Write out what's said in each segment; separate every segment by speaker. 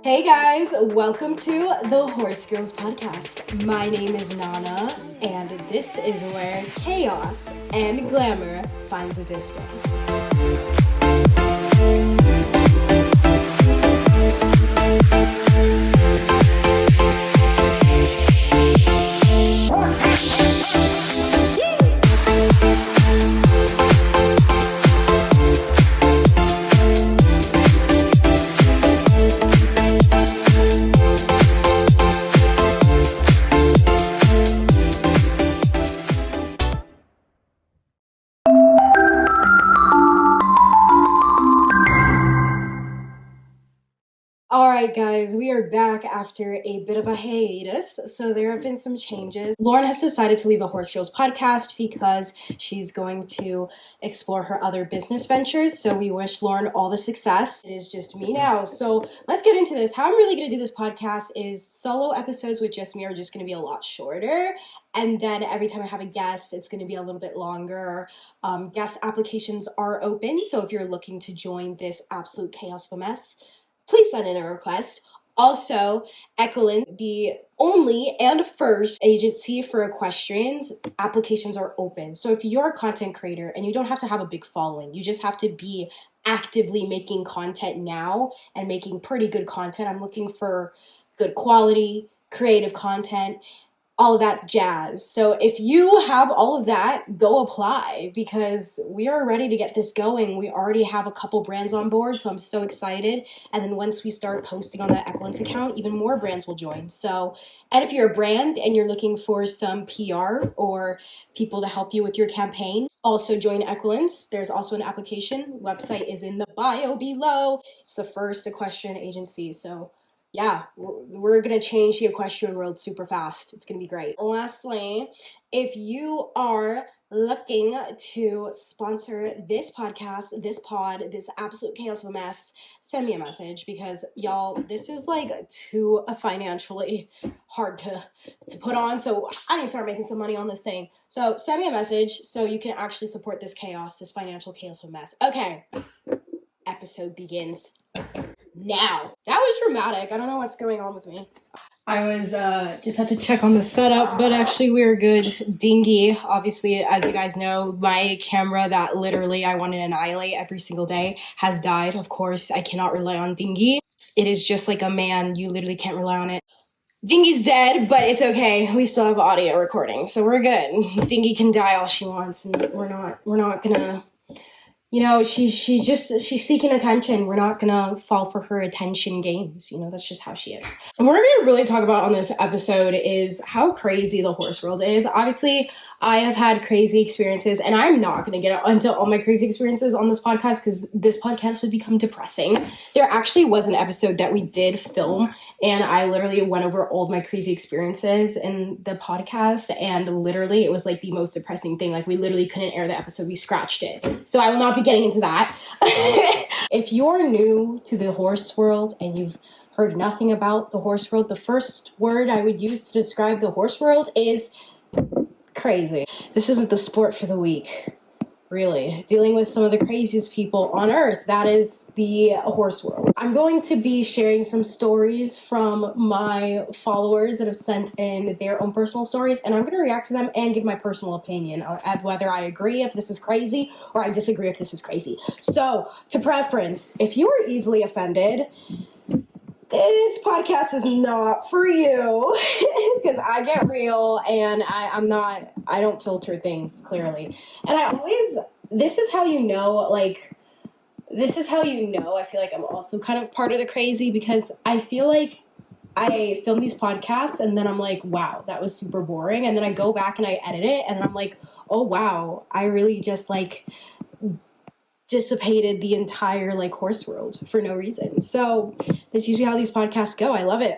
Speaker 1: Hey guys, welcome to the Horse Girls podcast. My name is Nana, and this is where chaos and glamour finds a distance. Alright guys, we are back after a bit of a hiatus, so there have been some changes. Lauren has decided to leave the Horse Girls podcast because she's going to explore her other business ventures, so we wish Lauren all the success. It is just me now, so let's get into this. How I'm really going to do this podcast is solo episodes with just me are just going to be a lot shorter, and then every time I have a guest, it's going to be a little bit longer. Guest applications are open, so if you're looking to join this absolute chaos of a mess, please send in a request. Also, Equestrian, the only and first agency for equestrians, applications are open. So if you're a content creator and you don't have to have a big following, you just have to be actively making content now and making pretty good content. I'm looking for good quality, creative content, all of that jazz. So if you have all of that, go apply because we are ready to get this going. We already have a couple brands on board, so I'm so excited. And then once we start posting on the Equelin's account, even more brands will join. So, and if you're a brand and you're looking for some PR or people to help you with your campaign, also join Equelin's. There's also an application. Website is in the bio below. It's the first equestrian agency, so yeah, we're going to change the equestrian world super fast. It's going to be great. Lastly, if you are looking to sponsor this podcast, this pod, this absolute chaos of a mess, send me a message because y'all, this is like too financially hard to put on. So I need to start making some money on this thing. So send me a message so you can actually support this chaos, this financial chaos of a mess. Okay, episode begins now. That was dramatic. I don't know what's going on with me. I was just had to check on the setup, but actually we're good. Dingy, obviously, as you guys know, my camera that literally I want to annihilate every single day has died. Of course, I cannot rely on Dingy. It is just like a man. You literally can't rely on it. Dingy's dead, but it's okay. We still have audio recording, so we're good. Dingy can die all she wants, and we're not gonna. You know, she's seeking attention. We're not gonna fall for her attention games. You know, that's just how she is. And what we're gonna really talk about on this episode is how crazy the horse world is. Obviously, I have had crazy experiences, and I'm not gonna get into all my crazy experiences on this podcast because this podcast would become depressing. There actually was an episode that we did film, and I literally went over all of my crazy experiences in the podcast, and literally it was like the most depressing thing. Like we literally couldn't air the episode. We scratched it. So I will not be getting into that. If you're new to the horse world and you've heard nothing about the horse world, the first word I would use to describe the horse world is crazy. This isn't the sport for the weak. Really, dealing with some of the craziest people on earth. That is the horse world. I'm going to be sharing some stories from my followers that have sent in their own personal stories, and I'm going to react to them and give my personal opinion on whether I agree if this is crazy or I disagree if this is crazy. So, to preference, if you are easily offended, this podcast is not for you because I get real and I don't filter things clearly. And this is how you know, I feel like I'm also kind of part of the crazy because I feel like I film these podcasts and then I'm like, wow, that was super boring. And then I go back and I edit it and then I'm like, oh, wow, I really just like dissipated the entire like horse world for no reason. So that's usually how these podcasts go. I love it.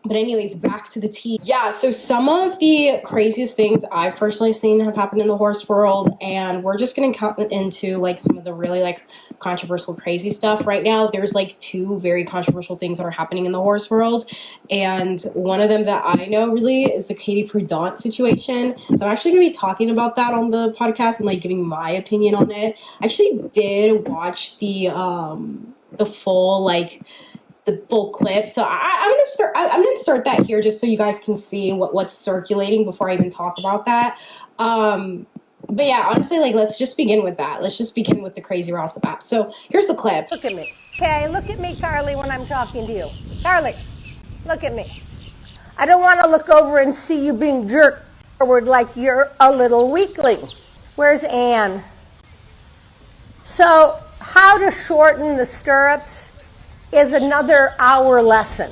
Speaker 1: But anyways, back to the tea. Yeah, so some of the craziest things I've personally seen have happened in the horse world, and we're just going to cut into like some of the really like controversial crazy stuff right now. There's like two very controversial things that are happening in the horse world, and one of them that I know really is the Katie Prudent situation. So I'm actually going to be talking about that on the podcast and like giving my opinion on it. I actually did watch the full like the full clip. So I'm gonna insert that here just so you guys can see what's circulating before I even talk about that. But yeah, honestly, like, let's just begin with that. Let's just begin with the crazy right off the bat. So here's the clip.
Speaker 2: Look at me. Okay, look at me, Carly, when I'm talking to you. Carly, look at me. I don't want to look over and see you being jerked forward like you're a little weakling. Where's Anne? So how to shorten the stirrups is another hour lesson.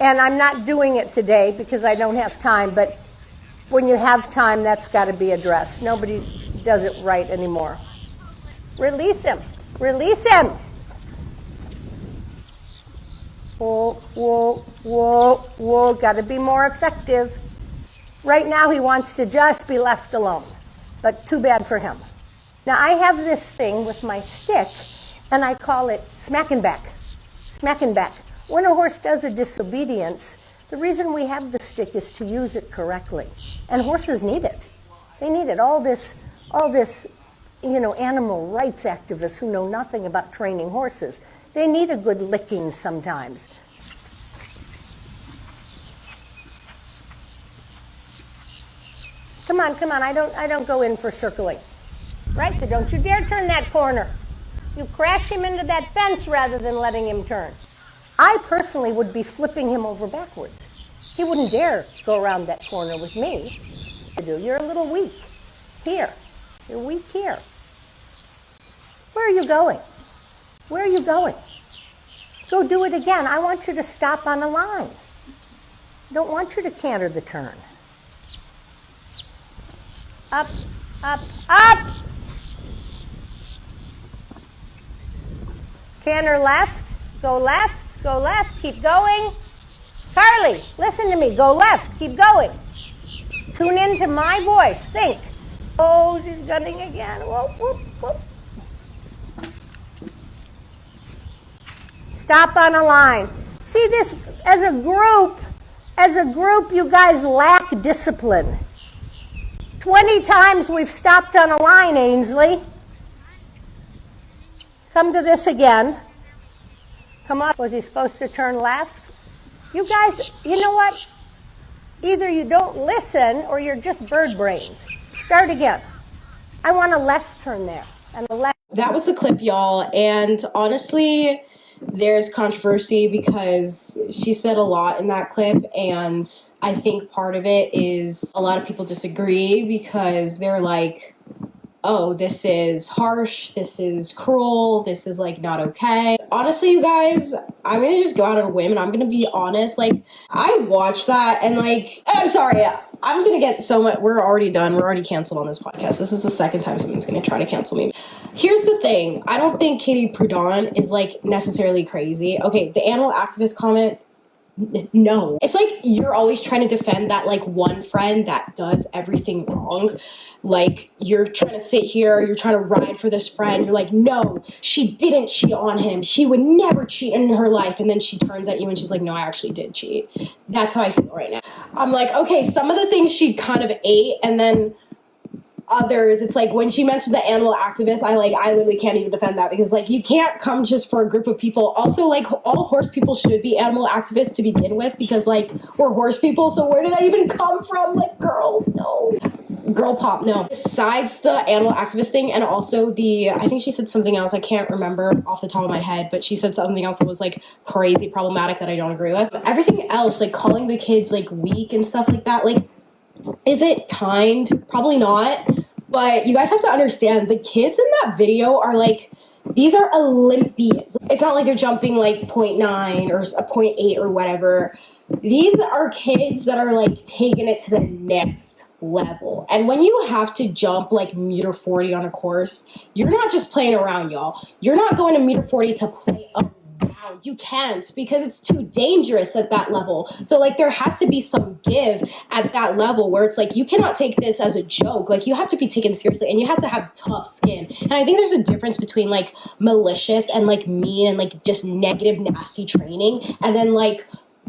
Speaker 2: And I'm not doing it today because I don't have time, but when you have time, that's got to be addressed. Nobody does it right anymore. Release him. Release him. Whoa, whoa, whoa, whoa. Got to be more effective. Right now, he wants to just be left alone. But too bad for him. Now, I have this thing with my stick, and I call it smack and back. Smack and back. When a horse does a disobedience, the reason we have the stick is to use it correctly. And horses need it. They need it. All this, animal rights activists who know nothing about training horses, they need a good licking sometimes. Come on, come on. I don't go in for circling. Right? So don't you dare turn that corner. You crash him into that fence rather than letting him turn. I personally would be flipping him over backwards. He wouldn't dare go around that corner with me. You're a little weak. Here. You're weak here. Where are you going? Where are you going? Go do it again. I want you to stop on a line. I don't want you to canter the turn. Up, up, up! Canter left, go left, go left, keep going. Carly, listen to me, go left, keep going. Tune into my voice, think. Oh, she's gunning again, whoop, whoop, whoop. Stop on a line. See this, as a group, you guys lack discipline. 20 times we've stopped on a line, Ainsley. Come to this again. Come on. Was he supposed to turn left? You guys, you know what? Either you don't listen or you're just bird brains. Start again. I want a left turn there. And a left.
Speaker 1: That was the clip, y'all. And honestly, there's controversy because she said a lot in that clip. And I think part of it is a lot of people disagree because they're like, oh, this is harsh, this is cruel, this is like not okay. Honestly, you guys, I'm gonna just go out on a whim and I'm gonna be honest. Like, I watched that and like, I'm sorry, I'm gonna get so much. We're already done. We're already canceled on this podcast. This is the second time someone's gonna try to cancel me. Here's the thing. I don't think Katie Prudent is like necessarily crazy. Okay, the animal activist comment, no. It's like you're always trying to defend that like one friend that does everything wrong. Like, you're trying to sit here, you're trying to ride for this friend. You're like, no, she didn't cheat on him. She would never cheat in her life. And then she turns at you and she's like, no, I actually did cheat. That's how I feel right now. I'm like, okay, some of the things she kind of ate, and then others, it's like when she mentioned the animal activists, I literally can't even defend that because like you can't come just for a group of people. Also, like, all horse people should be animal activists to begin with because like we're horse people, so where did that even come from? Like, girl, no. Girl pop, no. Besides the animal activist thing, and also I think she said something else, I can't remember off the top of my head, but she said something else that was like crazy problematic that I don't agree with. But everything else, like calling the kids like weak and stuff like that, like, is it kind? Probably not. But you guys have to understand, the kids in that video are like, these are Olympians. It's not like they're jumping like 0.9 or 0.8 or whatever. These are kids that are like taking it to the next level. And when you have to jump like meter 40 on a course, you're not just playing around, y'all. You're not going to meter 40 to play around. You can't, because it's too dangerous at that level. So like there has to be some give at that level where it's like you cannot take this as a joke. Like you have to be taken seriously and you have to have tough skin. And I think there's a difference between like malicious and like mean and like just negative, nasty training, and then like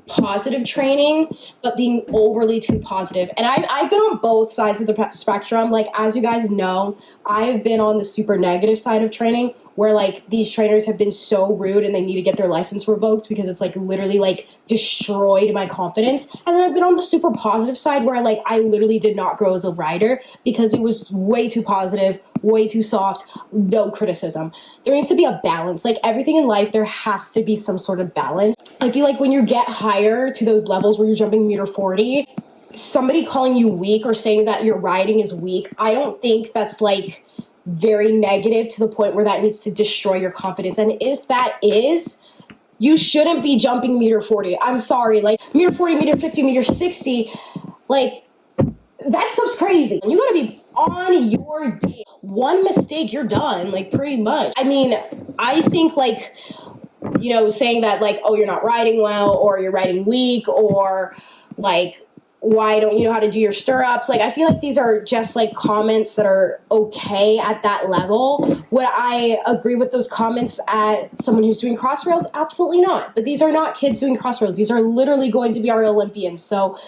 Speaker 1: positive training, but being overly too positive. And I've been on both sides of the spectrum. Like, as you guys know, I've been on the super negative side of training, where like these trainers have been so rude and they need to get their license revoked because it's like literally like destroyed my confidence. And then I've been on the super positive side where like I literally did not grow as a rider because it was way too positive, way too soft, no criticism. There needs to be a balance. Like everything in life, there has to be some sort of balance. I feel like when you get higher to those levels where you're jumping meter 40, somebody calling you weak or saying that your riding is weak, I don't think that's like very negative to the point where that needs to destroy your confidence. And if that is, you shouldn't be jumping meter 40. I'm sorry, like meter 40, meter 50, meter 60, like that stuff's crazy. You gotta be on your game. One mistake, you're done, like pretty much. I mean, I think like, you know, saying that like, oh, you're not riding well or you're riding weak or like, why don't you know how to do your stirrups? Like, I feel like these are just like comments that are okay at that level. Would I agree with those comments at someone who's doing cross rails? Absolutely not. But these are not kids doing cross rails. These are literally going to be our Olympians. So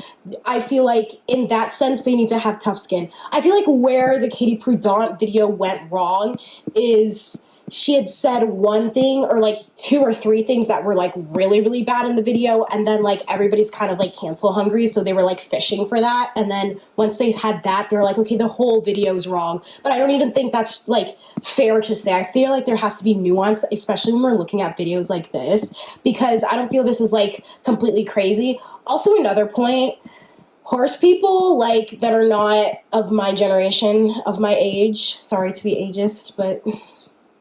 Speaker 1: I feel like in that sense, they need to have tough skin. I feel like where the Katie Prudent video went wrong is she had said one thing or like two or three things that were like really, really bad in the video. And then like everybody's kind of like cancel hungry. So they were like fishing for that. And then once they had that, they're like, okay, the whole video is wrong. But I don't even think that's like fair to say. I feel like there has to be nuance, especially when we're looking at videos like this, because I don't feel this is like completely crazy. Also, another point, horse people like that are not of my generation, of my age, sorry to be ageist, but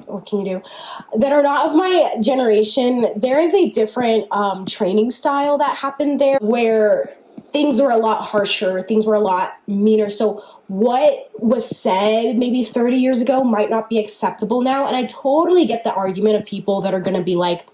Speaker 1: what can you do, that are not of my generation, there is a different training style that happened there where things were a lot harsher, things were a lot meaner. So what was said maybe 30 years ago might not be acceptable now. And I totally get the argument of people that are going to be like,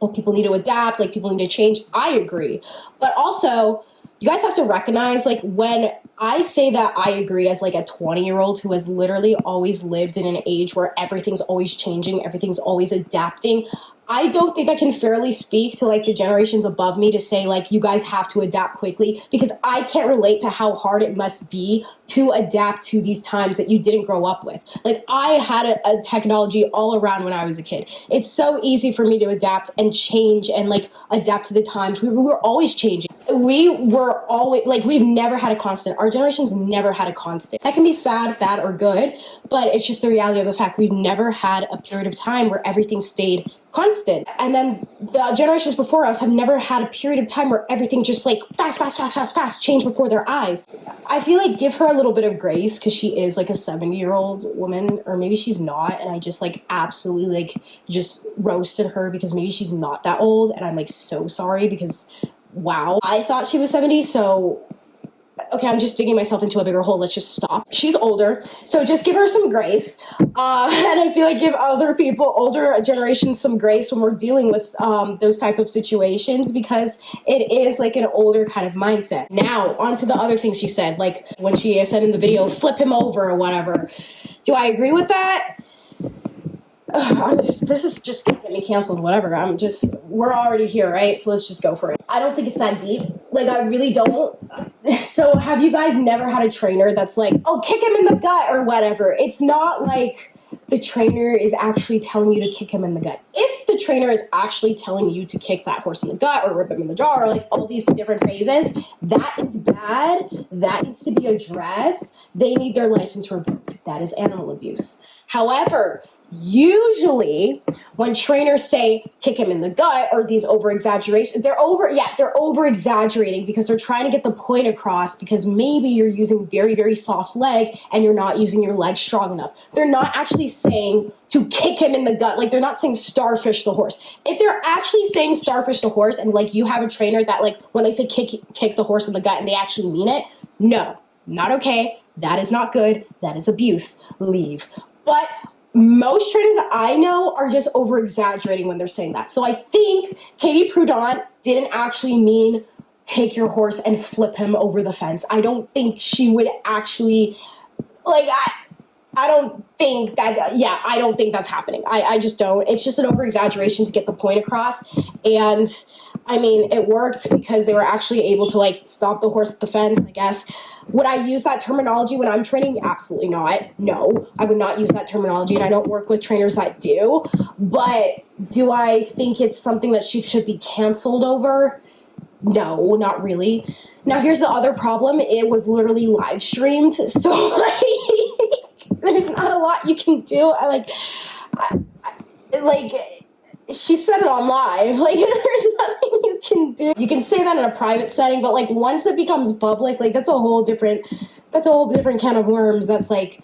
Speaker 1: well, people need to adapt, like people need to change. I agree. But also, you guys have to recognize, like, when I say that I agree as like a 20-year-old who has literally always lived in an age where everything's always changing, everything's always adapting, I don't think I can fairly speak to like the generations above me to say like you guys have to adapt quickly, because I can't relate to how hard it must be to adapt to these times that you didn't grow up with. Like I had a technology all around when I was a kid. It's so easy for me to adapt and change and like adapt to the times. We were always changing. We were always like, we've never had a constant. Our generation's never had a constant. That can be sad, bad, or good, but it's just the reality of the fact we've never had a period of time where everything stayed constant. And then the generations before us have never had a period of time where everything just like fast changed before their eyes. I feel like give her a little bit of grace because she is like a 70-year-old woman, or maybe she's not. And I just like absolutely like just roasted her because maybe she's not that old. And I'm like so sorry because wow, I thought she was 70. So okay, I'm just digging myself into a bigger hole. Let's just stop. She's older, so just give her some grace. And I feel like give other people, older generations, some grace when we're dealing with those type of situations, because it is like an older kind of mindset. Now, on to the other things she said, like when she said in the video, flip him over or whatever. Do I agree with that? This is just gonna get me canceled, whatever. We're already here, right? So let's just go for it. I don't think it's that deep. Like, I really don't. So have you guys never had a trainer that's like, oh, kick him in the gut or whatever? It's not like the trainer is actually telling you to kick him in the gut. If the trainer is actually telling you to kick that horse in the gut or rip him in the jaw or like all these different phases, that is bad. That needs to be addressed. They need their license revoked. That is animal abuse. However, usually when trainers say kick him in the gut or these over exaggerations, they're over exaggerating because they're trying to get the point across, because maybe you're using very, very soft leg and you're not using your leg strong enough. They're not actually saying to kick him in the gut. Like, they're not saying starfish the horse. If they're actually saying starfish the horse and like you have a trainer that like when they say kick the horse in the gut and they actually mean it, no, not okay. That is not good. That is abuse. Leave. But most trainers I know are just over exaggerating when they're saying that. So I think Katie Prudent didn't actually mean take your horse and flip him over the fence. I don't think she would actually, like, I don't think that, I don't think that's happening. I just don't. It's just an over exaggeration to get the point across. And I mean, it worked because they were actually able to like stop the horse at the fence, I guess. Would I use that terminology when I'm training? Absolutely not. No, I would not use that terminology, and I don't work with trainers that do. But do I think it's something that she should be canceled over? No, not really. Now, here's the other problem. It was literally live streamed, so like, there's not a lot you can do. She said it on live. Like, there's nothing you can do. You can say that in a private setting, but like once it becomes public, like that's a whole different can of worms. That's like,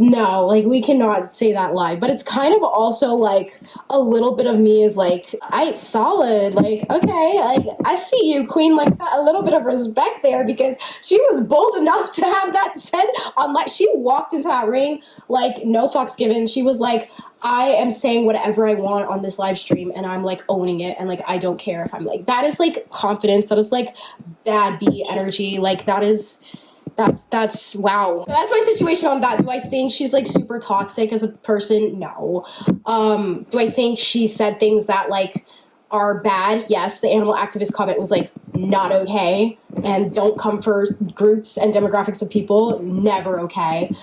Speaker 1: no, like we cannot say that live. But it's kind of also like a little bit of me is like, solid. Like, okay, like I see you, queen. Like a little bit of respect there because she was bold enough to have that said on like she walked into that ring like no fucks given. She was like, I am saying whatever I want on this live stream and I'm like owning it and like I don't care if I'm like that is like confidence. That is like bad B energy. Like that's wow. So that's my situation on that. Do I think she's like super toxic as a person? No. Do I think she said things that like are bad? Yes. The animal activist comment was like not okay and don't come for groups and demographics of people. Never okay.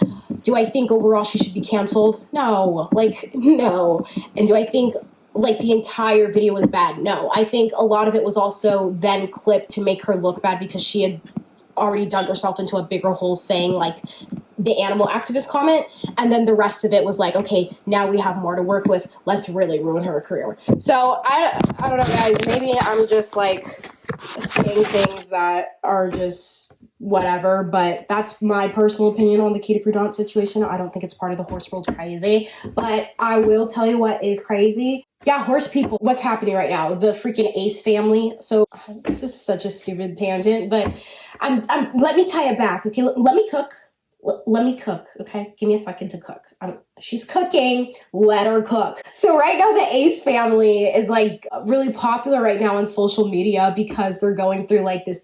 Speaker 1: Do I think overall she should be canceled? No. Like, no. And do I think like the entire video was bad? No. I think a lot of it was also then clipped to make her look bad because she had already dug herself into a bigger hole saying like the animal activist comment, and then the rest of it was like, okay, now we have more to work with, let's really ruin her career. So I don't know, guys, maybe I'm just like saying things that are just whatever, but that's my personal opinion on the Katie Prudent situation. I don't think it's part of the horse world crazy, but I will tell you what is crazy. Yeah, horse people, what's happening right now? The freaking Ace family. So this is such a stupid tangent, but let me tie it back. Okay, let me cook. Let me cook, okay? Give me a second to cook. She's cooking. Let her cook. So right now, the Ace family is like really popular right now on social media because they're going through like this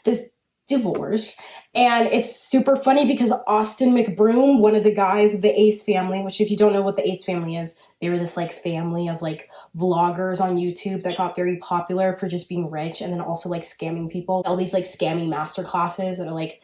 Speaker 1: this divorce. And it's super funny because Austin Mcbroom, one of the guys of the Ace family, which if you don't know what the Ace family is, they were this like family of like vloggers on YouTube that got very popular for just being rich and then also like scamming people. All these like scammy masterclasses that are like,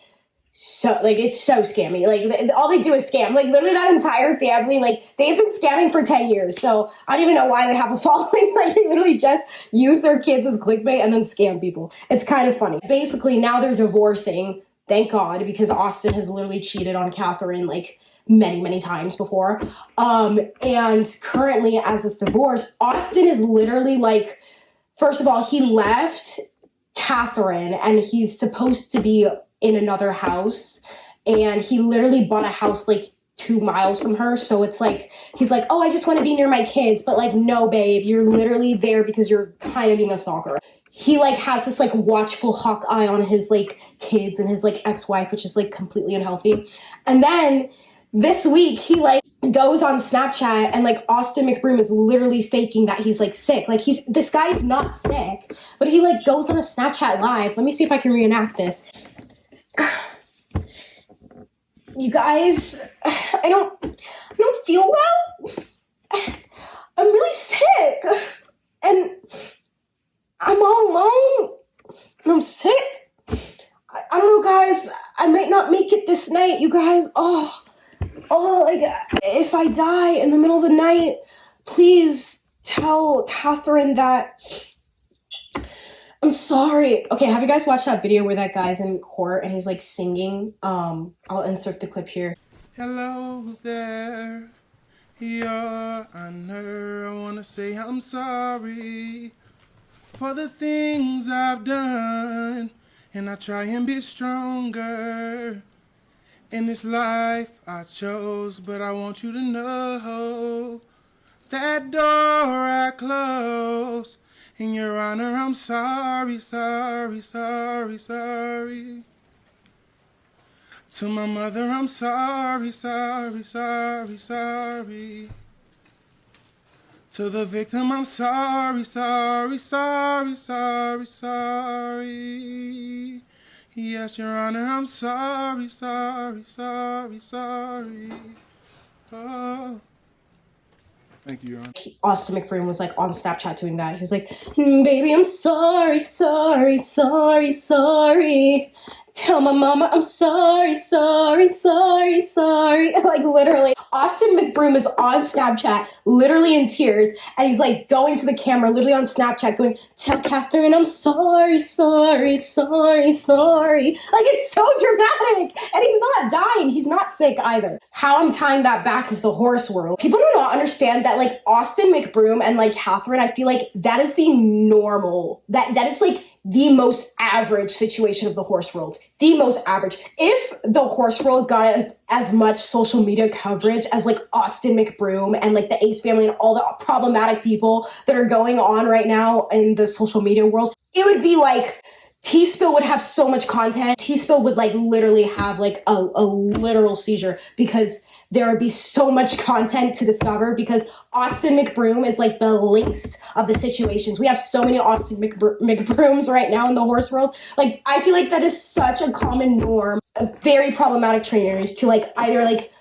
Speaker 1: so like it's so scammy. Like all they do is scam. Like literally that entire family, like they've been scamming for 10 years. So I don't even know why they have a following. Like they literally just use their kids as clickbait and then scam people. It's kind of funny. Basically now they're divorcing, thank God, because Austin has literally cheated on Catherine like many times before. And currently as this divorce, Austin is literally like, first of all, he left Catherine and he's supposed to be in another house, and he literally bought a house like 2 miles from her. So it's like, he's like, oh, I just want to be near my kids. But like, no, babe, you're literally there because you're kind of being a stalker. He like has this like watchful hawk eye on his like kids and his like ex-wife, which is like completely unhealthy. And then this week he like goes on Snapchat and like Austin Mcbroom is literally faking that he's like sick. Like this guy is not sick, but he like goes on a Snapchat live. Let me see if I can reenact this. You guys, I don't feel well. I'm really sick and I'm all alone and I'm sick. I don't know, guys. I might not make it this night, you guys. Oh, like if I die in the middle of the night, please tell Catherine that I'm sorry. Okay, have you guys watched that video where that guy's in court and he's like singing? I'll insert the clip here.
Speaker 3: Hello there, Your Honor. I want to say I'm sorry for the things I've done, and I try and be stronger in this life I chose. But I want you to know that door I closed. In Your Honor, I'm sorry. To my mother, I'm sorry. To the victim, I'm sorry. Yes, Your Honor, I'm sorry. Oh. Thank you, Your Honor.
Speaker 1: Austin Mcbroom was like on Snapchat doing that. He was like, baby, I'm sorry. Tell my mama I'm sorry. Like literally, Austin Mcbroom is on Snapchat, literally in tears, and he's like going to the camera, literally on Snapchat, going, tell Catherine I'm sorry. Like it's so dramatic, and he's not dying. He's not sick either. How I'm tying that back is the horse world. People do not understand that like Austin Mcbroom and like Catherine, I feel like that is the normal, that is like the most average situation of the horse world. The most average. If the horse world got as much social media coverage as like Austin Mcbroom and like the Ace family and all the problematic people that are going on right now in the social media world, it would be like T-Spill would have so much content. T-Spill would like literally have like a literal seizure because there would be so much content to discover because Austin Mcbroom is like the least of the situations. We have so many Austin Mcbrooms right now in the horse world. Like, I feel like that is such a common norm. Very problematic trainers to like either like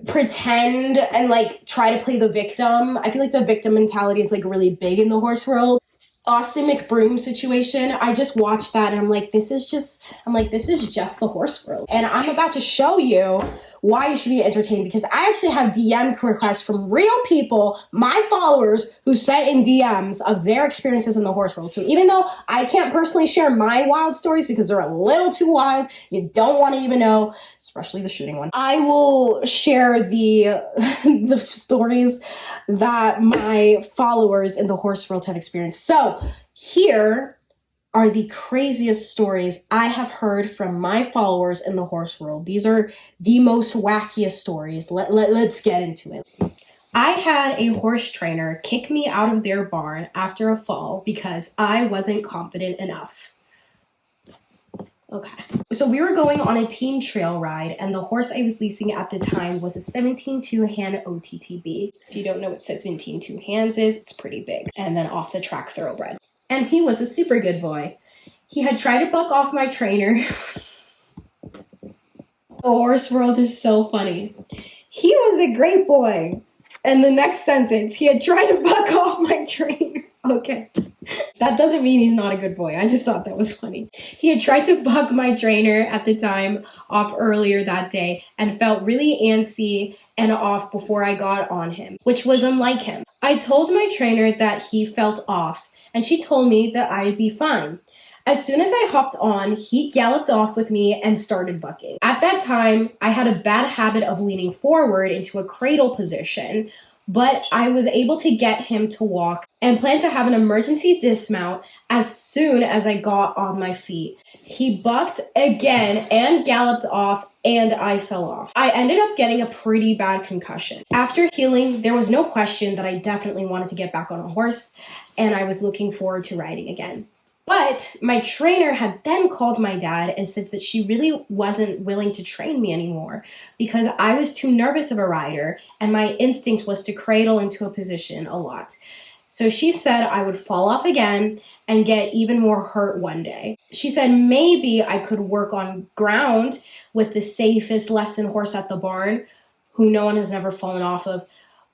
Speaker 1: pretend and like try to play the victim. I feel like the victim mentality is like really big in the horse world. Austin Mcbroom situation, I just watched that and I'm like, this is just the horse world. And I'm about to show you why you should be entertained because I actually have DM requests from real people, my followers, who sent in DMs of their experiences in the horse world. So even though I can't personally share my wild stories because they're a little too wild, you don't want to even know, especially the shooting one, I will share the the stories that my followers in the horse world have experienced. So here are the craziest stories I have heard from my followers in the horse world. These are the most wackiest stories. Let's get into it. I had a horse trainer kick me out of their barn after a fall because I wasn't confident enough. Okay. So we were going on a team trail ride and the horse I was leasing at the time was a 17 two-hand OTTB. If you don't know what 17 two hands is, it's pretty big. And then off the track thoroughbred. And he was a super good boy. He had tried to buck off my trainer. The horse world is so funny. He was a great boy. And the next sentence, he had tried to buck off my trainer. Okay. That doesn't mean he's not a good boy. I just thought that was funny. He had tried to buck my trainer at the time off earlier that day and felt really antsy and off before I got on him, which was unlike him. I told my trainer that he felt off and she told me that I'd be fine. As soon as I hopped on, he galloped off with me and started bucking. At that time, I had a bad habit of leaning forward into a cradle position, but I was able to get him to walk and plan to have an emergency dismount as soon as I got on my feet. He bucked again and galloped off and I fell off. I ended up getting a pretty bad concussion. After healing, there was no question that I definitely wanted to get back on a horse and I was looking forward to riding again. But my trainer had then called my dad and said that she really wasn't willing to train me anymore because I was too nervous of a rider and my instinct was to cradle into a position a lot. So she said I would fall off again and get even more hurt one day. She said maybe I could work on ground with the safest lesson horse at the barn, who no one has ever fallen off of.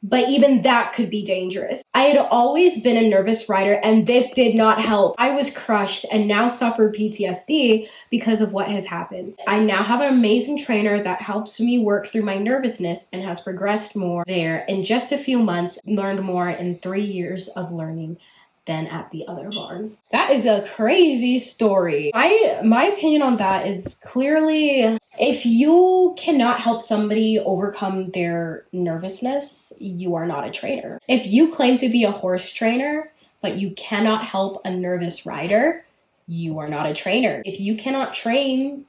Speaker 1: But even that could be dangerous. I had always been a nervous rider and this did not help. I was crushed and now suffer PTSD because of what has happened. I now have an amazing trainer that helps me work through my nervousness and has progressed more there in just a few months, learned more in 3 years of learning than at the other barn. That is a crazy story. My opinion on that is clearly, if you cannot help somebody overcome their nervousness, you are not a trainer. If you claim to be a horse trainer, but you cannot help a nervous rider, you are not a trainer. If you cannot train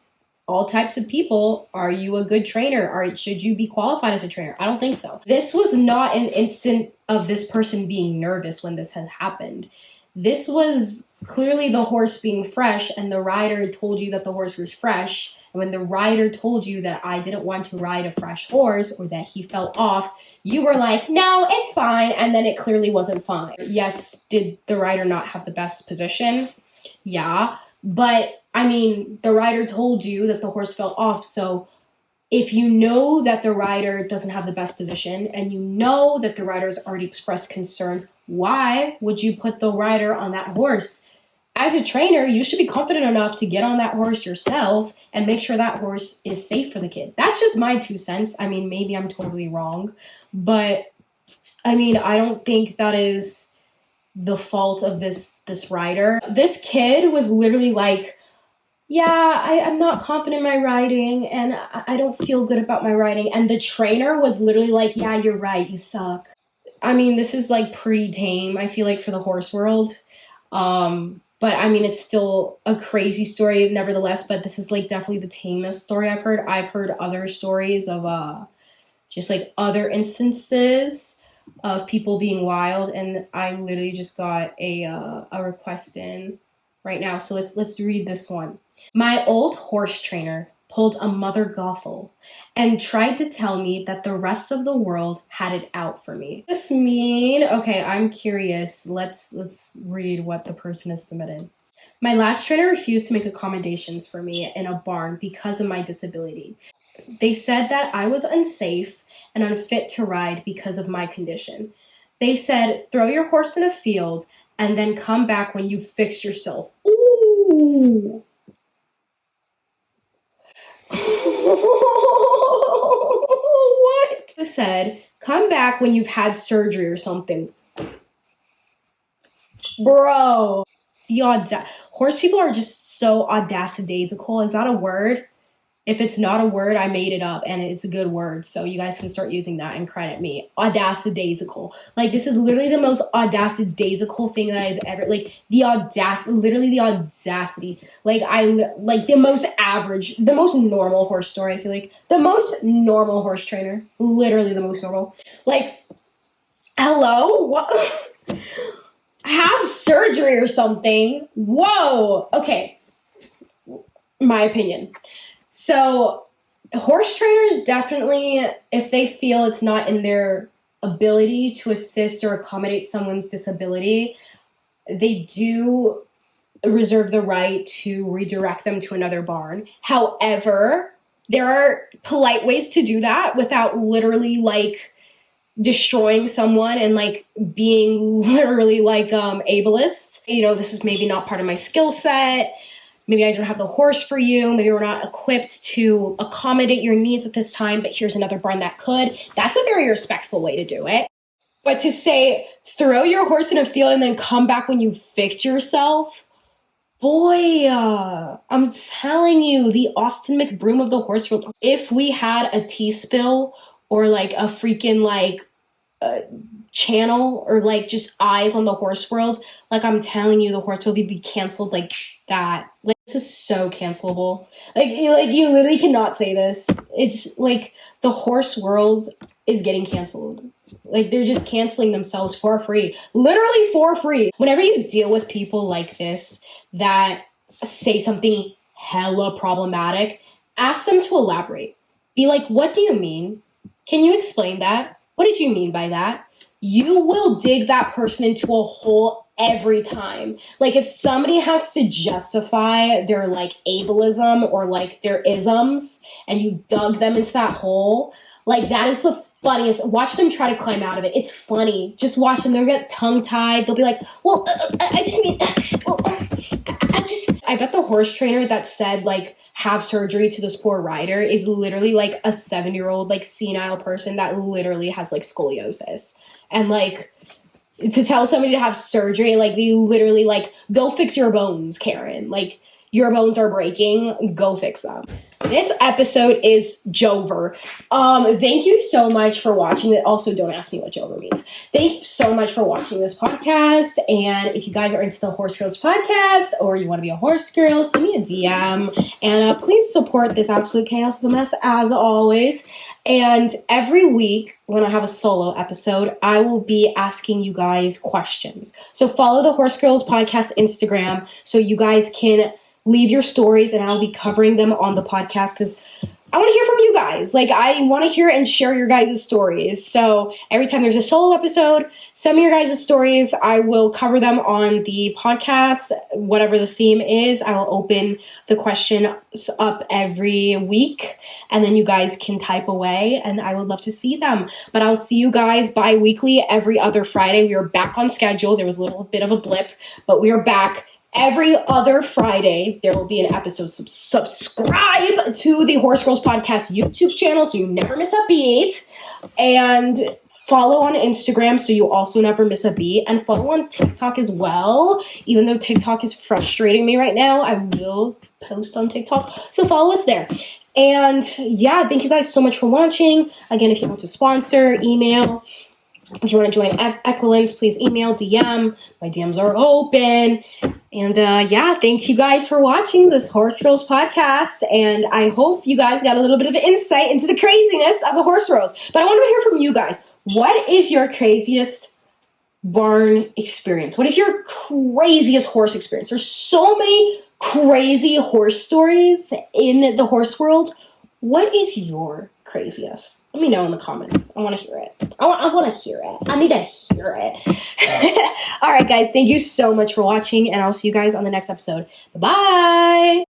Speaker 1: all types of people, are you a good trainer? Or should you be qualified as a trainer? I don't think so. This was not an instant of this person being nervous when this had happened. This was clearly the horse being fresh and the rider told you that the horse was fresh. And when the rider told you that I didn't want to ride a fresh horse or that he fell off, you were like, no, it's fine. And then it clearly wasn't fine. Yes, did the rider not have the best position? Yeah. But I mean, the rider told you that the horse fell off. So if you know that the rider doesn't have the best position and you know that the rider's already expressed concerns, why would you put the rider on that horse? As a trainer, you should be confident enough to get on that horse yourself and make sure that horse is safe for the kid. That's just my 2 cents. I mean, maybe I'm totally wrong, but I mean, I don't think that is the fault of this rider. This kid was literally like, yeah, I'm not confident in my riding and I don't feel good about my riding. And the trainer was literally like, yeah, you're right, you suck. I mean, this is like pretty tame, I feel like, for the horse world. But I mean, it's still a crazy story nevertheless, but this is like definitely the tamest story I've heard. I've heard other stories of just like other instances of people being wild, and I literally just got a request in right now. So let's read this one. My old horse trainer pulled a Mother Gothel and tried to tell me that the rest of the world had it out for me. Does this mean? Okay, I'm curious. Let's read what the person has submitted. My last trainer refused to make accommodations for me in a barn because of my disability. They said that I was unsafe and unfit to ride because of my condition. They said, throw your horse in a field and then come back when you've fixed yourself. Ooh. What? They said, come back when you've had surgery or something. Bro. Horse people are just so audacidaisical. Is that a word? If it's not a word, I made it up and it's a good word. So you guys can start using that and credit me. Audacidaisical. Like, this is literally the most audacidaisical thing that I've ever, like, literally the audacity. Like, the most average, the most normal horse story, I feel like. The most normal horse trainer. Literally the most normal. Like, hello? What? Have surgery or something. Whoa. Okay. My opinion. So horse trainers definitely, if they feel it's not in their ability to assist or accommodate someone's disability, they do reserve the right to redirect them to another barn. However, there are polite ways to do that without literally like destroying someone and like being literally like ableist. You know, this is maybe not part of my skill set. Maybe I don't have the horse for you. Maybe we're not equipped to accommodate your needs at this time, but here's another barn that could. That's a very respectful way to do it. But to say, throw your horse in a field and then come back when you fixed yourself, boy, I'm telling you, the Austin Mcbroom of the horse world. If we had a T-spill or like a freaking like channel or like just eyes on the horse world, like I'm telling you, the horse will be canceled like that. Like, this is so cancelable. Like you literally cannot say this. It's like the horse world is getting canceled. Like, they're just canceling themselves for free. Literally for free. Whenever you deal with people like this that say something hella problematic, ask them to elaborate. Be like, what do you mean? Can you explain that? What did you mean by that? You will dig that person into a hole every time. Like, if somebody has to justify their like ableism or like their isms and you dug them into that hole, like, that is the funniest. Watch them try to climb out of it. It's funny. Just watch them. They'll get tongue-tied. They'll be like, well, I bet the horse trainer that said like have surgery to this poor rider is literally like a 7-year-old like senile person that literally has like scoliosis. And like, to tell somebody to have surgery, like, they literally like, go fix your bones, Karen. Like, your bones are breaking, go fix them. This episode is Jover. Thank you so much for watching it. Also, don't ask me what Jover means. Thank you so much for watching this podcast. And if you guys are into the Horse Girls podcast or you want to be a horse girl, send me a DM. And please support this absolute chaos of a mess as always. And every week when I have a solo episode, I will be asking you guys questions. So follow the Horse Girls podcast Instagram so you guys can leave your stories and I'll be covering them on the podcast because I want to hear from you guys. Like, I want to hear and share your guys' stories. So every time there's a solo episode, send me your guys' stories. I will cover them on the podcast, whatever the theme is. I will open the questions up every week, and then you guys can type away, and I would love to see them. But I'll see you guys bi-weekly every other Friday. We are back on schedule. There was a little bit of a blip, but we are back. Every other Friday, there will be an episode. Subscribe to the Horse Girls Podcast YouTube channel so you never miss a beat. And follow on Instagram so you also never miss a beat. And follow on TikTok as well. Even though TikTok is frustrating me right now, I will post on TikTok. So follow us there. And yeah, thank you guys so much for watching. Again, if you want to sponsor, email. If you want to join Equelinks, please email, DM. My DMs are open. And yeah, thank you guys for watching this Horse Girls podcast. And I hope you guys got a little bit of insight into the craziness of the horse girls. But I want to hear from you guys. What is your craziest barn experience? What is your craziest horse experience? There's so many crazy horse stories in the horse world. What is your craziest? Let me know in the comments. I want to hear it. I want to hear it. I need to hear it. All right, guys. Thank you so much for watching, and I'll see you guys on the next episode. Bye-bye.